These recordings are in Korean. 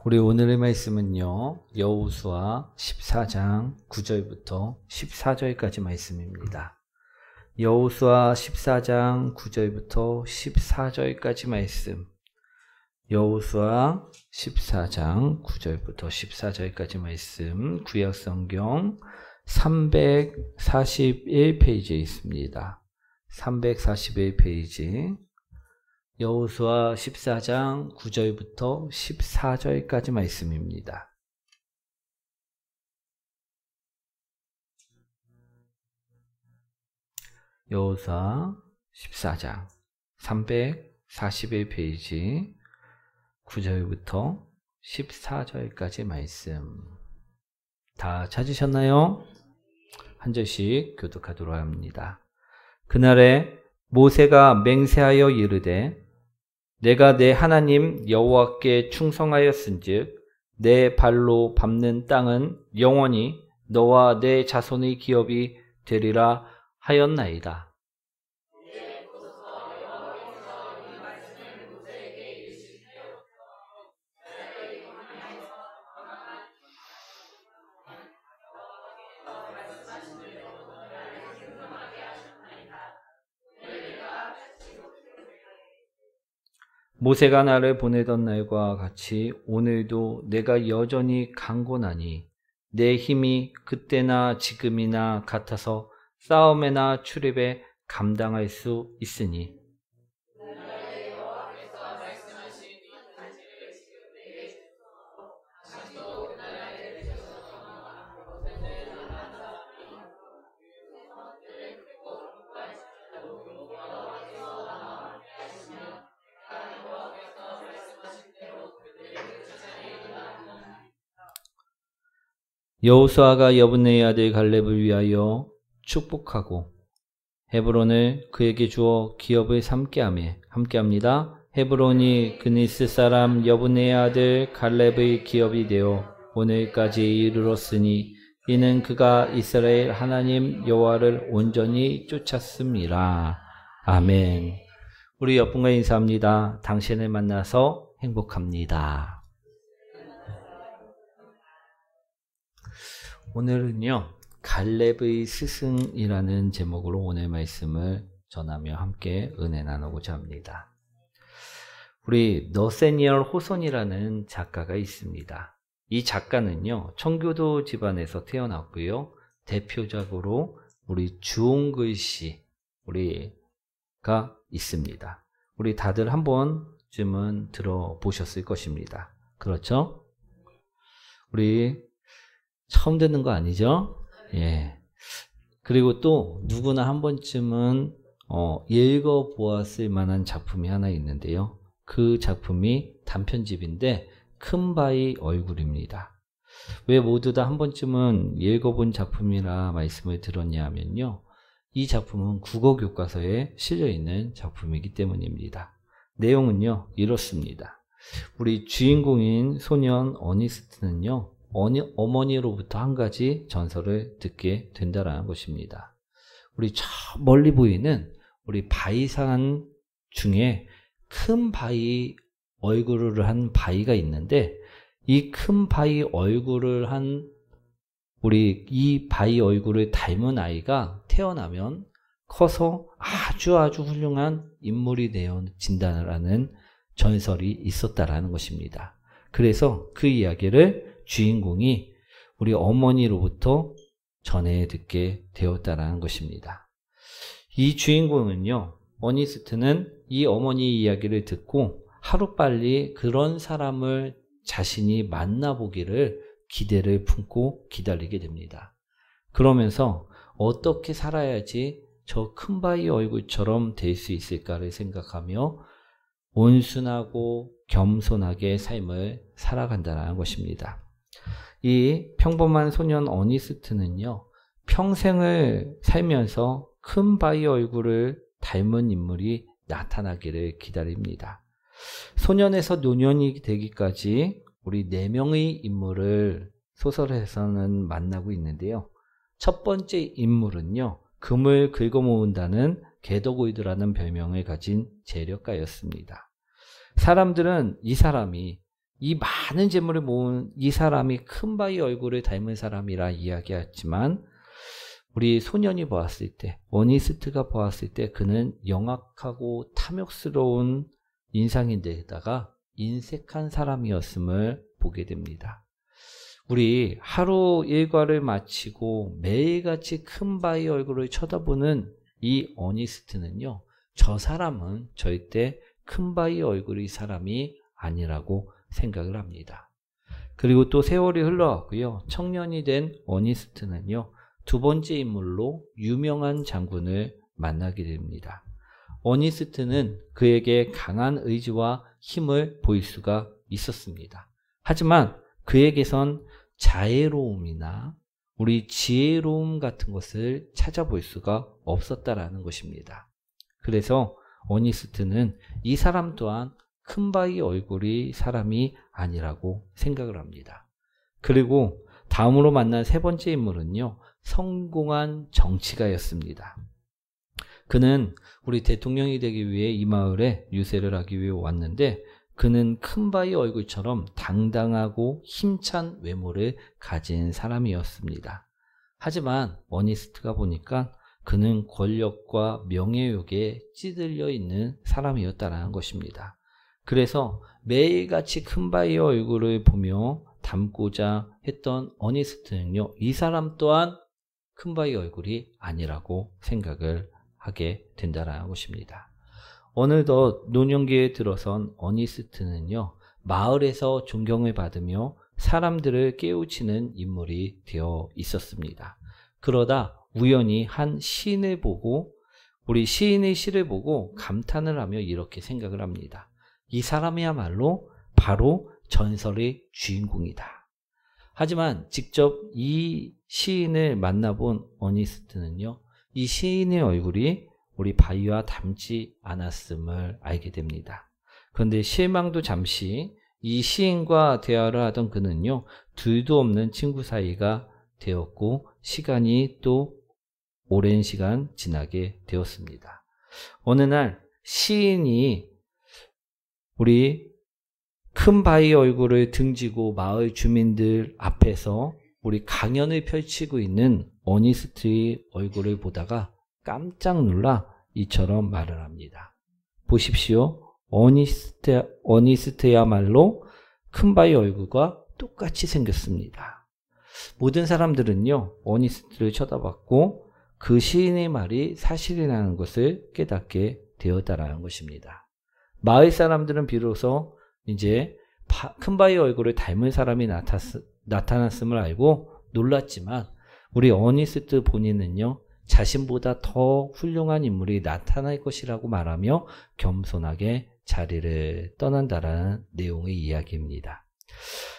우리 오늘의 말씀은요, 여호수아 14장 9절부터 14절까지 말씀입니다. 여호수아 14장 9절부터 14절까지 말씀. 여호수아 14장 9절부터 14절까지 말씀. 구약성경 341페이지에 있습니다. 341페이지. 여호수아 14장 9절부터 14절까지 말씀입니다. 여호수아 14장 341페이지 9절부터 14절까지 말씀. 다 찾으셨나요? 한 절씩 교독하도록 합니다. 그날에 모세가 맹세하여 이르되 내가 내 하나님 여호와께 충성하였은즉 내 발로 밟는 땅은 영원히 너와 내 자손의 기업이 되리라 하였나이다. 모세가 나를 보내던 날과 같이 오늘도 내가 여전히 강건하니 내 힘이 그때나 지금이나 같아서 싸움에나 출입에 감당할 수 있으니 여호수아가 여분네의 아들 갈렙을 위하여 축복하고 헤브론을 그에게 주어 기업을 삼게 하며 함께합니다. 헤브론이 그니스 사람 여분네의 아들 갈렙의 기업이 되어 오늘까지 이르렀으니 이는 그가 이스라엘 하나님 여호와를 온전히 쫓았음이라. 아멘. 우리 옆분과 인사합니다. 당신을 만나서 행복합니다. 오늘은요, 갈렙의 스승이라는 제목으로 오늘 말씀을 전하며 함께 은혜 나누고자 합니다. 우리 너세니얼 호손이라는 작가가 있습니다. 이 작가는요, 청교도 집안에서 태어났고요, 대표적으로 우리 주홍글씨 우리가 있습니다. 우리 다들 한 번쯤은 들어보셨을 것입니다. 그렇죠? 우리 처음 듣는 거 아니죠? 예. 그리고 또 누구나 한 번쯤은 읽어보았을 만한 작품이 하나 있는데요. 그 작품이 단편집인데 큰 바위 얼굴입니다. 왜 모두 다 한 번쯤은 읽어본 작품이라 말씀을 드렸냐 하면요. 이 작품은 국어 교과서에 실려있는 작품이기 때문입니다. 내용은요, 이렇습니다. 우리 주인공인 소년 어니스트는요, 어머니로부터 한 가지 전설을 듣게 된다라는 것입니다. 우리 저 멀리 보이는 우리 바위산 중에 큰 바위 얼굴을 한 바위가 있는데 이 큰 바위 얼굴을 한 우리 이 바위 얼굴을 닮은 아이가 태어나면 커서 아주 훌륭한 인물이 되어진다라는 전설이 있었다라는 것입니다. 그래서 그 이야기를 주인공이 우리 어머니로부터 전해 듣게 되었다라는 것입니다. 이 주인공은요, 어니스트는 이 어머니 이야기를 듣고 하루빨리 그런 사람을 자신이 만나보기를 기대를 품고 기다리게 됩니다. 그러면서 어떻게 살아야지 저 큰 바위 얼굴처럼 될 수 있을까를 생각하며 온순하고 겸손하게 삶을 살아간다는 것입니다. 이 평범한 소년 어니스트는요, 평생을 살면서 큰 바위 얼굴을 닮은 인물이 나타나기를 기다립니다. 소년에서 노년이 되기까지 우리 4명의 인물을 소설에서는 만나고 있는데요. 첫 번째 인물은요, 금을 긁어모은다는 게더고이드라는 별명을 가진 재력가였습니다. 사람들은 이 사람이 이 많은 재물을 모은 이 사람이 큰 바위 얼굴을 닮은 사람이라 이야기했지만 우리 소년이 보았을 때, 어니스트가 보았을 때 그는 영악하고 탐욕스러운 인상인데다가 인색한 사람이었음을 보게 됩니다. 우리 하루 일과를 마치고 매일같이 큰 바위 얼굴을 쳐다보는 이 어니스트는요, 저 사람은 절대 큰 바위 얼굴의 사람이 아니라고 생각을 합니다. 그리고 또 세월이 흘러왔고요. 청년이 된 어니스트는요, 두 번째 인물로 유명한 장군을 만나게 됩니다. 어니스트는 그에게 강한 의지와 힘을 보일 수가 있었습니다. 하지만 그에게선 자애로움이나 우리 지혜로움 같은 것을 찾아볼 수가 없었다라는 것입니다. 그래서 어니스트는 이 사람 또한 큰 바위 얼굴이 사람이 아니라고 생각을 합니다. 그리고 다음으로 만난 세 번째 인물은요, 성공한 정치가였습니다. 그는 우리 대통령이 되기 위해 이 마을에 유세를 하기 위해 왔는데 그는 큰 바위 얼굴처럼 당당하고 힘찬 외모를 가진 사람이었습니다. 하지만 어니스트가 보니까 그는 권력과 명예욕에 찌들려 있는 사람이었다는 것입니다. 그래서 매일같이 큰 바위 얼굴을 보며 닮고자 했던 어니스트는요, 이 사람 또한 큰 바위 얼굴이 아니라고 생각을 하게 된다는 것입니다. 어느덧 노년기에 들어선 어니스트는요, 마을에서 존경을 받으며 사람들을 깨우치는 인물이 되어 있었습니다. 그러다 우연히 한 시인을 보고, 우리 시인의 시를 보고 감탄을 하며 이렇게 생각을 합니다. 이 사람이야말로 바로 전설의 주인공이다. 하지만 직접 이 시인을 만나본 어니스트는요, 이 시인의 얼굴이 우리 바위와 닮지 않았음을 알게 됩니다. 그런데 실망도 잠시, 이 시인과 대화를 하던 그는요, 둘도 없는 친구 사이가 되었고 시간이 또 오랜 시간 지나게 되었습니다. 어느 날 시인이 우리 큰 바위 얼굴을 등지고 마을 주민들 앞에서 우리 강연을 펼치고 있는 어니스트의 얼굴을 보다가 깜짝 놀라 이처럼 말을 합니다. 보십시오. 어니스트야말로 큰 바위 얼굴과 똑같이 생겼습니다. 모든 사람들은요, 어니스트를 쳐다봤고 그 시인의 말이 사실이라는 것을 깨닫게 되었다라는 것입니다. 마을 사람들은 비로소 이제 큰 바위 얼굴을 닮은 사람이 나타났음을 알고 놀랐지만 우리 어니스트 본인은요, 자신보다 더 훌륭한 인물이 나타날 것이라고 말하며 겸손하게 자리를 떠난다라는 내용의 이야기입니다.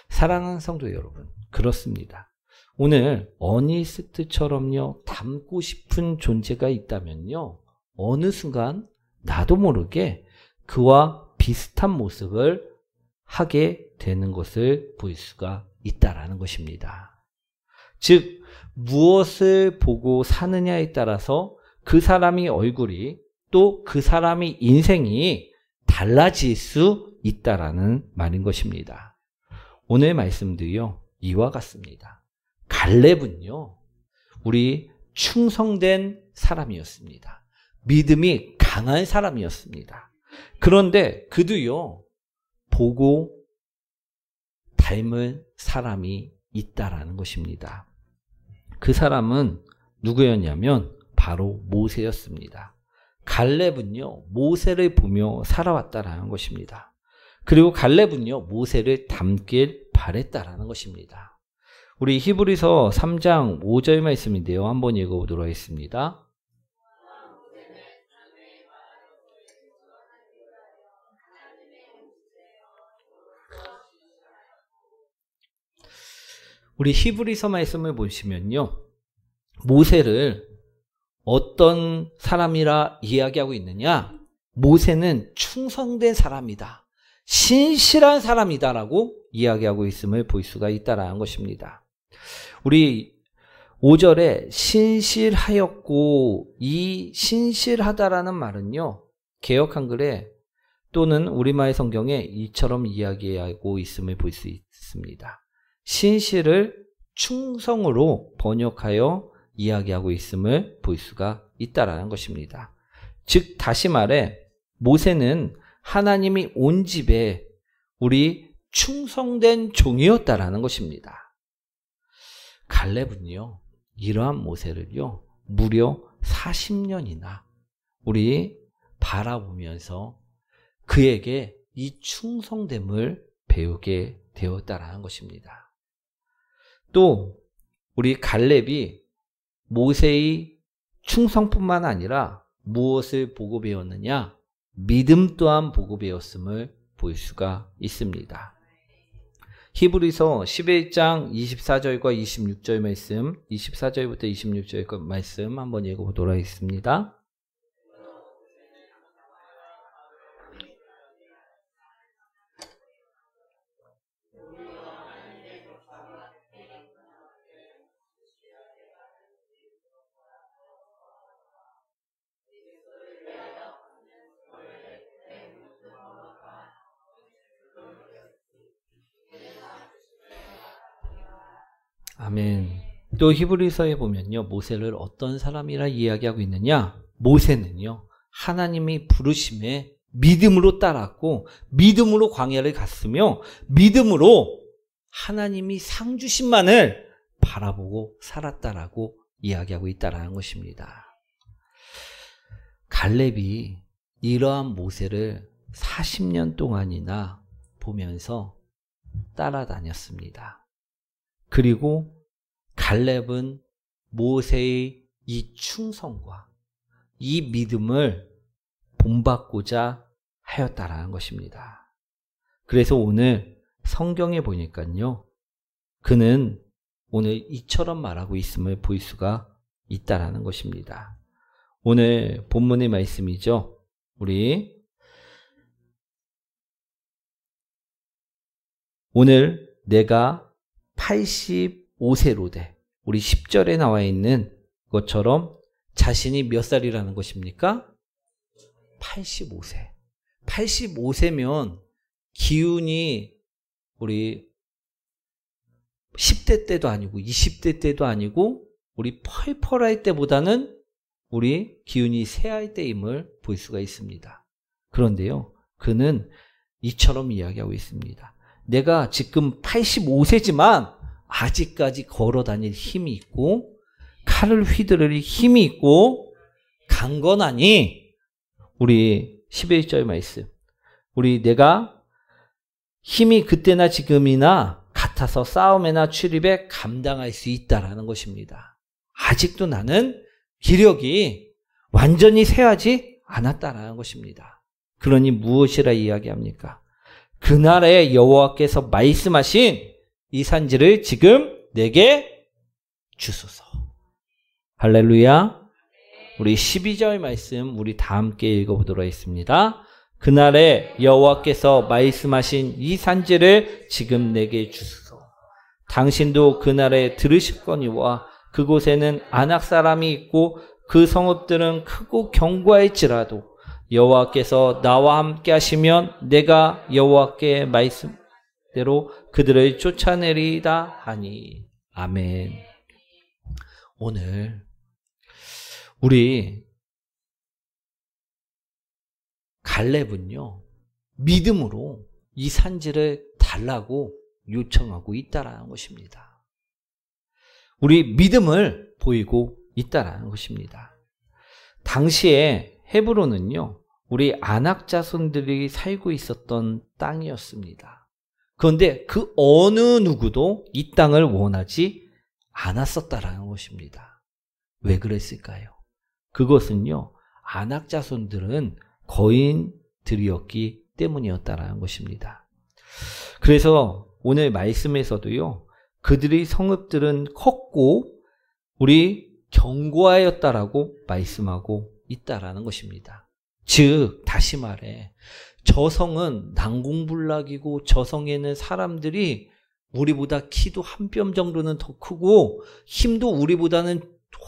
사랑하는 성도 여러분, 그렇습니다. 오늘 어니스트처럼요, 닮고 싶은 존재가 있다면요, 어느 순간 나도 모르게 그와 비슷한 모습을 하게 되는 것을 볼 수가 있다라는 것입니다. 즉, 무엇을 보고 사느냐에 따라서 그 사람의 얼굴이 또 그 사람의 인생이 달라질 수 있다라는 말인 것입니다. 오늘 말씀도요, 이와 같습니다. 갈렙은요, 우리 충성된 사람이었습니다. 믿음이 강한 사람이었습니다. 그런데 그도요, 보고 닮은 사람이 있다라는 것입니다. 그 사람은 누구였냐면 바로 모세였습니다. 갈렙은요, 모세를 보며 살아왔다라는 것입니다. 그리고 갈렙은요, 모세를 닮길 바랬다라는 것입니다. 우리 히브리서 3장 5절 말씀인데요, 한번 읽어보도록 하겠습니다. 우리 히브리서 말씀을 보시면요, 모세를 어떤 사람이라 이야기하고 있느냐? 모세는 충성된 사람이다, 신실한 사람이다라고 이야기하고 있음을 볼 수가 있다라는 것입니다. 우리 5절에 신실하였고, 이 신실하다라는 말은요, 개역 한글에 또는 우리말 성경에 이처럼 이야기하고 있음을 볼 수 있습니다. 신실을 충성으로 번역하여 이야기하고 있음을 볼 수가 있다라는 것입니다. 즉 다시 말해 모세는 하나님이 온 집에 우리 충성된 종이었다라는 것입니다. 갈렙은요, 이러한 모세를요, 무려 40년이나 우리 바라보면서 그에게 이 충성됨을 배우게 되었다라는 것입니다. 또 우리 갈렙이 모세의 충성뿐만 아니라 무엇을 보고 배웠느냐? 믿음 또한 보고 배웠음을 볼 수가 있습니다. 히브리서 11장 24절과 26절 말씀, 24절부터 26절 말씀 한번 읽어보도록 하겠습니다. 아멘. 또 히브리서에 보면요, 모세를 어떤 사람이라 이야기하고 있느냐? 모세는요, 하나님이 부르심에 믿음으로 따랐고 믿음으로 광야를 갔으며 믿음으로 하나님이 상 주심만을 바라보고 살았다라고 이야기하고 있다라는 것입니다. 갈렙이 이러한 모세를 40년 동안이나 보면서 따라다녔습니다. 그리고 갈렙은 모세의 이 충성과 이 믿음을 본받고자 하였다라는 것입니다. 그래서 오늘 성경에 보니까요, 그는 오늘 이처럼 말하고 있음을 볼 수가 있다라는 것입니다. 오늘 본문의 말씀이죠. 오늘 내가 85세로 돼. 우리 10절에 나와 있는 것처럼 자신이 몇 살이라는 것입니까? 85세. 85세면 기운이 우리 10대 때도 아니고 20대 때도 아니고 우리 펄펄할 때보다는 우리 기운이 쇠할 때임을 볼 수가 있습니다. 그런데요, 그는 이처럼 이야기하고 있습니다. 내가 지금 85세지만 아직까지 걸어 다닐 힘이 있고 칼을 휘두를 힘이 있고 강건하니, 우리 11절 말씀, 내가 힘이 그때나 지금이나 같아서 싸움이나 출입에 감당할 수 있다라는 것입니다. 아직도 나는 기력이 완전히 쇠하지 않았다라는 것입니다. 그러니 무엇이라 이야기합니까? 그날에 여호와께서 말씀하신 이 산지를 지금 내게 주소서. 할렐루야. 우리 12절 말씀 우리 다 함께 읽어보도록 하겠습니다. 그날에 여호와께서 말씀하신 이 산지를 지금 내게 주소서. 당신도 그날에 들으실거니와 그곳에는 아낙 사람이 있고 그 성읍들은 크고 견고할지라도 여호와께서 나와 함께 하시면 내가 여호와께 말씀대로 그들을 쫓아내리다 하니. 아멘. 오늘 우리 갈렙은요, 믿음으로 이 산지를 달라고 요청하고 있다라는 것입니다. 우리 믿음을 보이고 있다라는 것입니다. 당시에 헤브론은요, 우리 아낙 자손들이 살고 있었던 땅이었습니다. 그런데 그 어느 누구도 이 땅을 원하지 않았었다라는 것입니다. 왜 그랬을까요? 그것은요, 아낙 자손들은 거인들이었기 때문이었다라는 것입니다. 그래서 오늘 말씀에서도요, 그들의 성읍들은 컸고 우리 견고하였다라고 말씀하고 있다라는 것입니다. 즉 다시 말해 저 성은 난공불락이고 저 성에는 사람들이 우리보다 키도 한 뼘 정도는 더 크고 힘도 우리보다는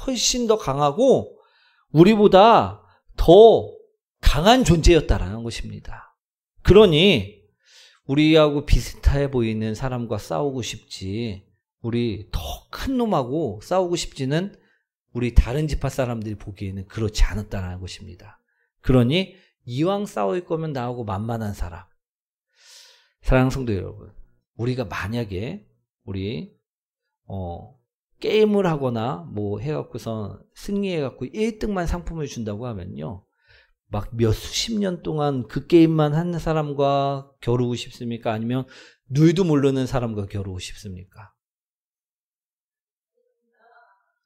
훨씬 더 강하고 우리보다 더 강한 존재였다라는 것입니다. 그러니 우리하고 비슷해 보이는 사람과 싸우고 싶지, 우리 더 큰 놈하고 싸우고 싶지는 우리 다른 지파 사람들이 보기에는 그렇지 않았다는 것입니다. 그러니 이왕 싸울 거면 나하고 만만한 사람. 사랑하는 성도 여러분, 우리가 만약에 우리 게임을 하거나 뭐 해갖고서 승리해갖고 1등만 상품을 준다고 하면요, 막 몇 수십 년 동안 그 게임만 하는 사람과 겨루고 싶습니까? 아니면 룰도 모르는 사람과 겨루고 싶습니까?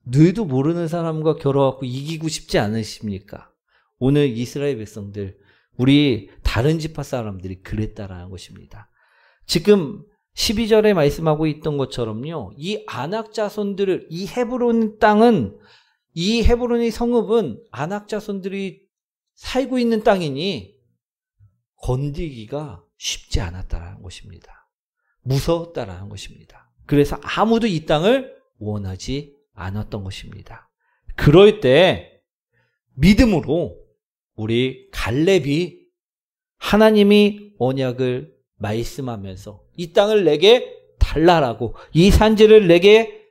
룰도 모르는 사람과 겨뤄갖고 이기고 싶지 않으십니까? 오늘 이스라엘 백성들, 우리 다른 지파 사람들이 그랬다라는 것입니다. 지금 12절에 말씀하고 있던 것처럼요, 이 아낙 자손들을, 이 헤브론 땅은, 이 헤브론의 성읍은 아낙 자손들이 살고 있는 땅이니 건드기가 쉽지 않았다라는 것입니다. 무서웠다라는 것입니다. 그래서 아무도 이 땅을 원하지 않았던 것입니다. 그럴 때 믿음으로 우리 갈렙이 하나님이 언약을 말씀하면서 이 땅을 내게 달라라고, 이 산지를 내게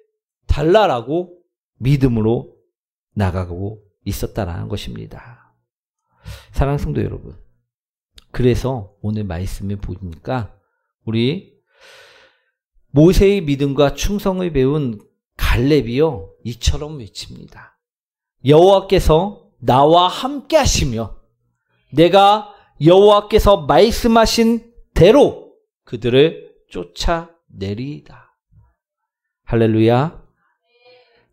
달라라고 믿음으로 나가고 있었다라는 것입니다. 사랑하는 성도 여러분, 그래서 오늘 말씀을 보니까 우리 모세의 믿음과 충성을 배운 갈렙이요, 이처럼 외칩니다. 여호와께서 나와 함께 하시며 내가 여호와께서 말씀하신 대로 그들을 쫓아내리이다. 할렐루야.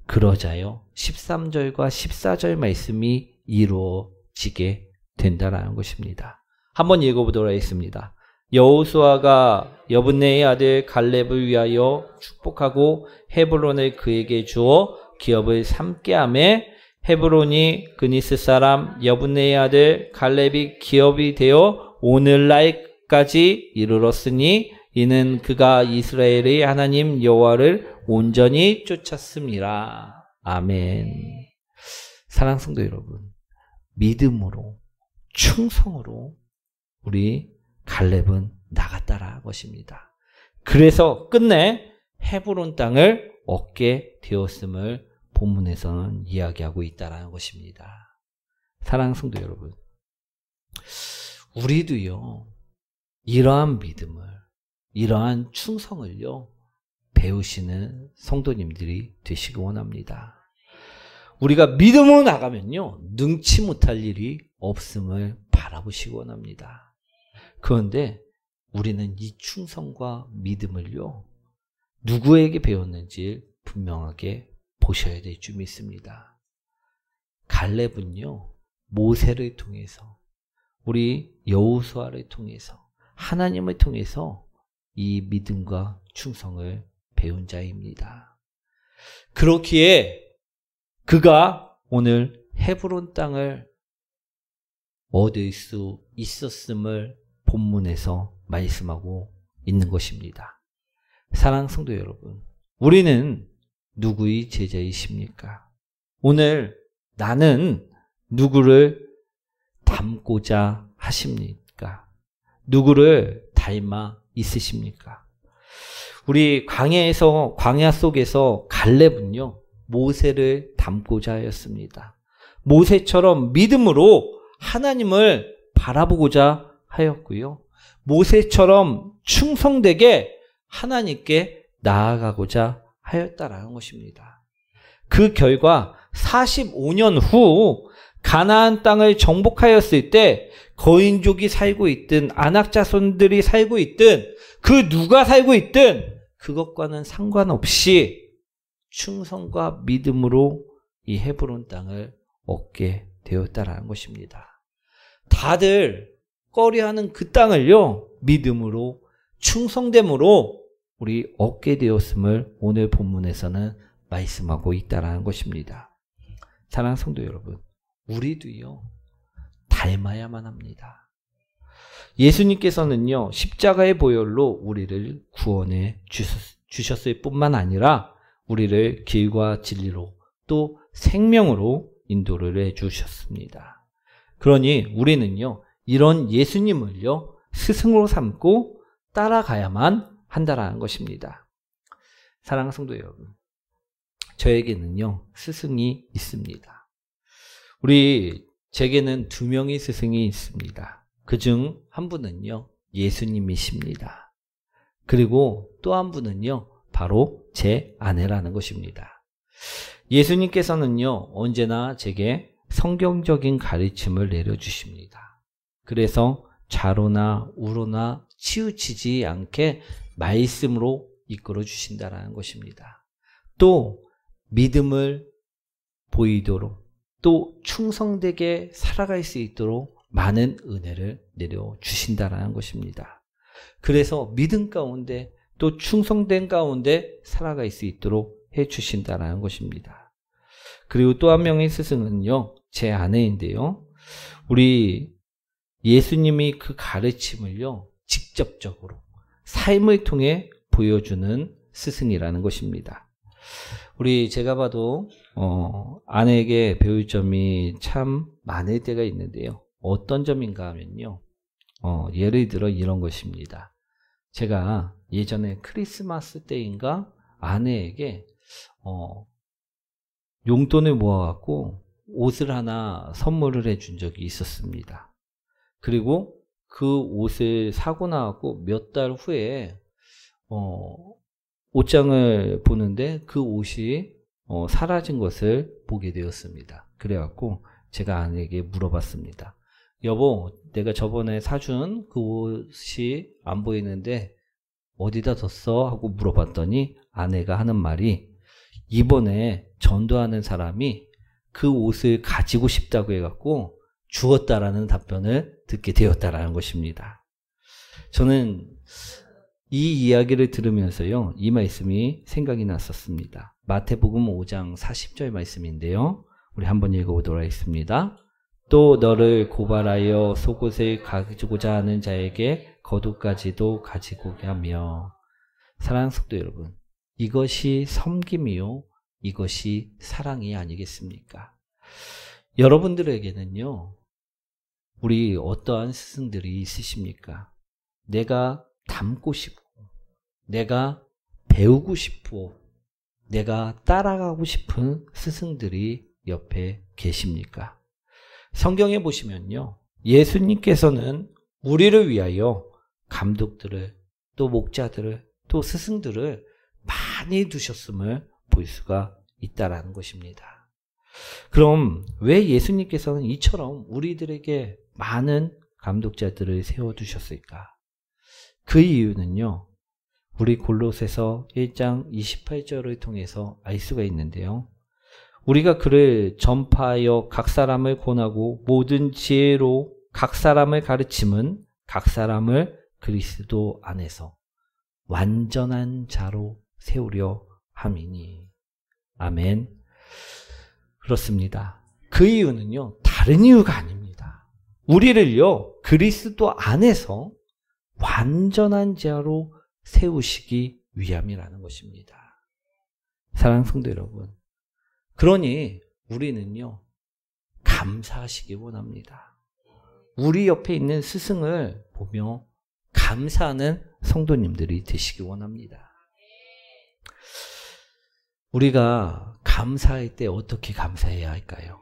그러자요 13절과 14절 말씀이 이루어지게 된다라는 것입니다. 한번 읽어보도록 하겠습니다. 여호수아가 여분네의 아들 갈렙을 위하여 축복하고 헤브론을 그에게 주어 기업을 삼게 하며 헤브론이 그니스 사람 여분네의 아들 갈렙이 기업이 되어 오늘날까지 이르렀으니 이는 그가 이스라엘의 하나님 여호와를 온전히 쫓았음이라. 아멘. 사랑하는 성도 여러분, 믿음으로 충성으로 우리 갈렙은 나갔다라는 것입니다. 그래서 끝내 헤브론 땅을 얻게 되었음을 본문에서는 이야기하고 있다라는 것입니다. 사랑하는 성도 여러분, 우리도요, 이러한 믿음을, 이러한 충성을요, 배우시는 성도님들이 되시기 원합니다. 우리가 믿음으로 나가면요, 능치 못할 일이 없음을 바라보시기 원합니다. 그런데 우리는 이 충성과 믿음을요, 누구에게 배웠는지 분명하게 보셔야 될 줄 믿습니다. 갈렙은요, 모세를 통해서, 우리 여호수아를 통해서, 하나님을 통해서 이 믿음과 충성을 배운 자입니다. 그렇기에 그가 오늘 헤브론 땅을 얻을 수 있었음을 본문에서 말씀하고 있는 것입니다. 사랑하는 성도 여러분, 우리는 누구의 제자이십니까? 오늘 나는 누구를 닮고자 하십니까? 누구를 닮아 있으십니까? 우리 광야 속에서 갈렙은요, 모세를 닮고자 하였습니다. 모세처럼 믿음으로 하나님을 바라보고자 하였고요, 모세처럼 충성되게 하나님께 나아가고자 하였다라는 것입니다. 그 결과 45년 후 가나안 땅을 정복하였을 때 거인족이 살고 있든 아낙 자손들이 살고 있든 그 누가 살고 있든 그것과는 상관없이 충성과 믿음으로 이 헤브론 땅을 얻게 되었다라는 것입니다. 다들 꺼려하는 그 땅을요, 믿음으로 충성됨으로 우리 얻게 되었음을 오늘 본문에서는 말씀하고 있다라는 것입니다. 사랑하는 성도 여러분, 우리도요, 닮아야만 합니다. 예수님께서는요, 십자가의 보혈로 우리를 구원해 주셨을 뿐만 아니라 우리를 길과 진리로 또 생명으로 인도를 해 주셨습니다. 그러니 우리는요, 이런 예수님을요, 스승으로 삼고 따라가야만 한다라는 것입니다. 사랑하는 성도 여러분, 저에게는요 스승이 있습니다. 제게는 2명의 스승이 있습니다. 그중 한 분은요 예수님이십니다. 그리고 또 한 분은요 바로 제 아내라는 것입니다. 예수님께서는요 언제나 제게 성경적인 가르침을 내려주십니다. 그래서 좌로나 우로나 치우치지 않게 말씀으로 이끌어 주신다는 것입니다. 또 믿음을 보이도록 또 충성되게 살아갈 수 있도록 많은 은혜를 내려주신다는 것입니다. 그래서 믿음 가운데 또 충성된 가운데 살아갈 수 있도록 해주신다는 것입니다. 그리고 또 한 명의 스승은요 제 아내인데요, 우리 예수님이 그 가르침을요 직접적으로 삶을 통해 보여주는 스승이라는 것입니다. 제가 봐도 아내에게 배울 점이 참 많을 때가 있는데요. 어떤 점인가 하면요, 예를 들어 이런 것입니다. 제가 예전에 크리스마스 때인가 아내에게 용돈을 모아갖고 옷을 하나 선물을 해준 적이 있었습니다. 그리고 그 옷을 사고 나갖고 몇 달 후에 옷장을 보는데 그 옷이 사라진 것을 보게 되었습니다. 그래갖고 제가 아내에게 물어봤습니다. 여보, 내가 저번에 사준 그 옷이 안 보이는데 어디다 뒀어? 하고 물어봤더니 아내가 하는 말이 이번에 전도하는 사람이 그 옷을 가지고 싶다고 해갖고 주었다라는 답변을 듣게 되었다라는 것입니다. 저는 이 이야기를 들으면서요, 이 말씀이 생각이 났었습니다. 마태복음 5장 40절 말씀인데요. 우리 한번 읽어보도록 하겠습니다. 또 너를 고발하여 속옷을 가지고자 하는 자에게 겉옷까지도 가지고 하며. 사랑하는 성도 여러분, 이것이 섬김이요, 이것이 사랑이 아니겠습니까? 여러분들에게는요, 우리 어떠한 스승들이 있으십니까? 내가 닮고 싶고, 내가 배우고 싶고, 내가 따라가고 싶은 스승들이 옆에 계십니까? 성경에 보시면요, 예수님께서는 우리를 위하여 감독들을, 또 목자들을, 또 스승들을 많이 두셨음을 볼 수가 있다라는 것입니다. 그럼 왜 예수님께서는 이처럼 우리들에게 많은 감독자들을 세워두셨을까? 그 이유는요, 우리 골로새서 1장 28절을 통해서 알 수가 있는데요. 우리가 그를 전파하여 각 사람을 권하고 모든 지혜로 각 사람을 가르침은 각 사람을 그리스도 안에서 완전한 자로 세우려 함이니. 아멘. 그렇습니다. 그 이유는요, 다른 이유가 아닙니다. 우리를요, 그리스도 안에서 완전한 자로 세우시기 위함이라는 것입니다. 사랑하는 성도 여러분, 그러니 우리는요, 감사하시기 원합니다. 우리 옆에 있는 스승을 보며 감사하는 성도님들이 되시기 원합니다. 우리가 감사할 때 어떻게 감사해야 할까요?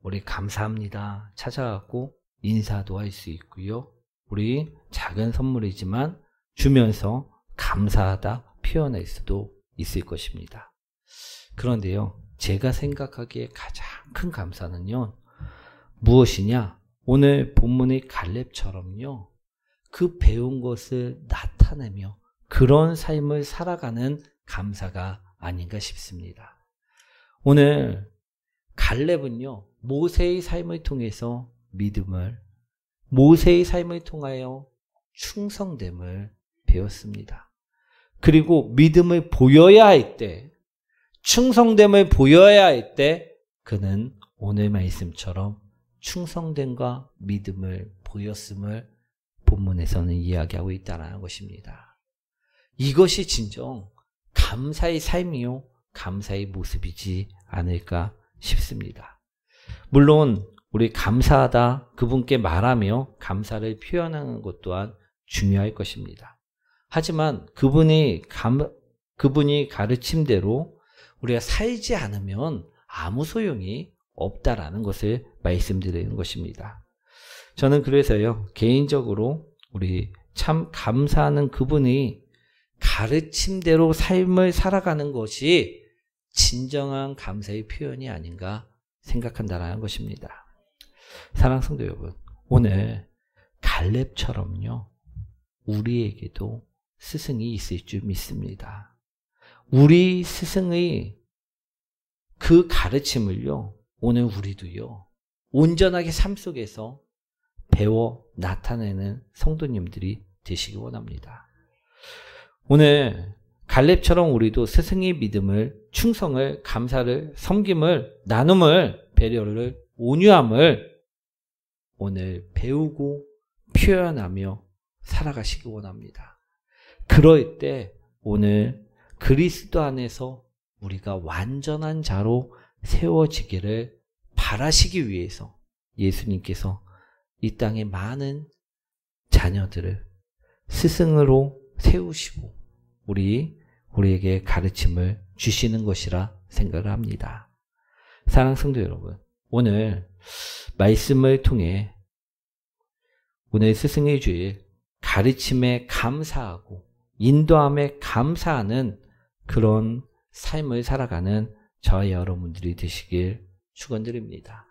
우리 감사합니다 찾아가고 인사도 할 수 있고요. 우리 작은 선물이지만 주면서 감사하다 표현할 수도 있을 것입니다. 그런데요, 제가 생각하기에 가장 큰 감사는요, 무엇이냐? 오늘 본문의 갈렙처럼요, 그 배운 것을 나타내며 그런 삶을 살아가는 감사가 아닌가 싶습니다. 오늘 갈렙은요, 모세의 삶을 통해서 믿음을, 모세의 삶을 통하여 충성됨을 배웠습니다. 그리고 믿음을 보여야 할 때, 충성됨을 보여야 할 때 그는 오늘 말씀처럼 충성됨과 믿음을 보였음을 본문에서는 이야기하고 있다는 것입니다. 이것이 진정 감사의 삶이요, 감사의 모습이지 않을까 싶습니다. 물론 우리 감사하다 그분께 말하며 감사를 표현하는 것 또한 중요할 것입니다. 하지만 그분이 가르침대로 우리가 살지 않으면 아무 소용이 없다라는 것을 말씀드리는 것입니다. 저는 그래서요, 개인적으로 우리 참 감사하는 그분이 가르침대로 삶을 살아가는 것이 진정한 감사의 표현이 아닌가 생각한다는 것입니다. 사랑하는 성도 여러분, 오늘 갈렙처럼요, 우리에게도 스승이 있을 줄 믿습니다. 우리 스승의 그 가르침을요, 오늘 우리도요, 온전하게 삶 속에서 배워 나타내는 성도님들이 되시기 원합니다. 오늘 갈렙처럼 우리도 스승의 믿음을, 충성을, 감사를, 섬김을, 나눔을, 배려를, 온유함을 오늘 배우고 표현하며 살아가시기 원합니다. 그럴 때 오늘 그리스도 안에서 우리가 완전한 자로 세워지기를 바라시기 위해서 예수님께서 이 땅의 많은 자녀들을 스승으로 세우시고 우리에게 가르침을 주시는 것이라 생각을 합니다. 사랑하는 성도 여러분, 오늘 말씀을 통해 오늘 스승의 주일 가르침에 감사하고 인도함에 감사하는 그런 삶을 살아가는 저와 여러분들이 되시길 축원드립니다.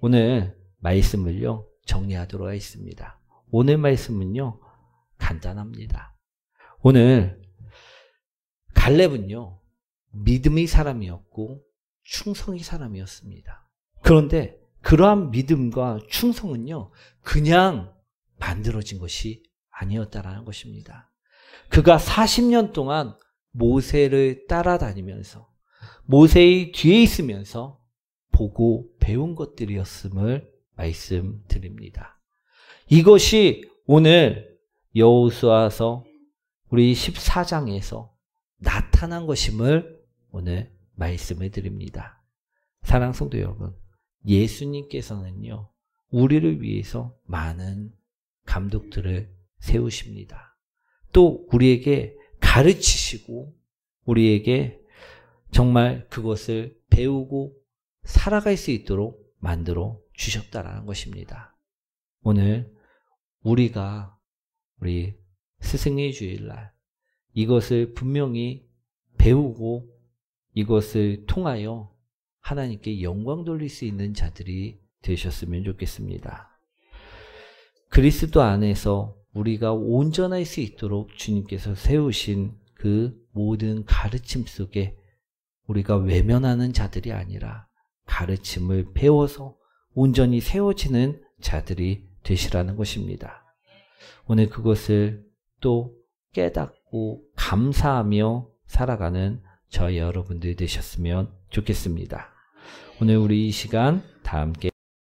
오늘 말씀을요, 정리하도록 하겠습니다. 오늘 말씀은요, 간단합니다. 오늘 갈렙은요, 믿음의 사람이었고 충성의 사람이었습니다. 그런데 그러한 믿음과 충성은요, 그냥 만들어진 것이 아니었다라는 것입니다. 그가 40년 동안 모세를 따라다니면서 모세의 뒤에 있으면서 보고 배운 것들이었음을 말씀드립니다. 이것이 오늘 여호수아서 우리 14장에서 나타난 것임을 오늘 말씀을 드립니다. 사랑하는 성도 여러분, 예수님께서는요, 우리를 위해서 많은 감독들을 세우십니다. 또 우리에게 가르치시고 우리에게 정말 그것을 배우고 살아갈 수 있도록 만들어 주셨다라는 것입니다. 오늘 우리가 우리 스승의 주일날 이것을 분명히 배우고 이것을 통하여 하나님께 영광 돌릴 수 있는 자들이 되셨으면 좋겠습니다. 그리스도 안에서 우리가 온전할 수 있도록 주님께서 세우신 그 모든 가르침 속에 우리가 외면하는 자들이 아니라 가르침을 배워서 온전히 세워지는 자들이 되시라는 것입니다. 오늘 그것을 또 깨닫고 감사하며 살아가는 저희 여러분들이 되셨으면 좋겠습니다. 오늘 우리 이 시간 다 함께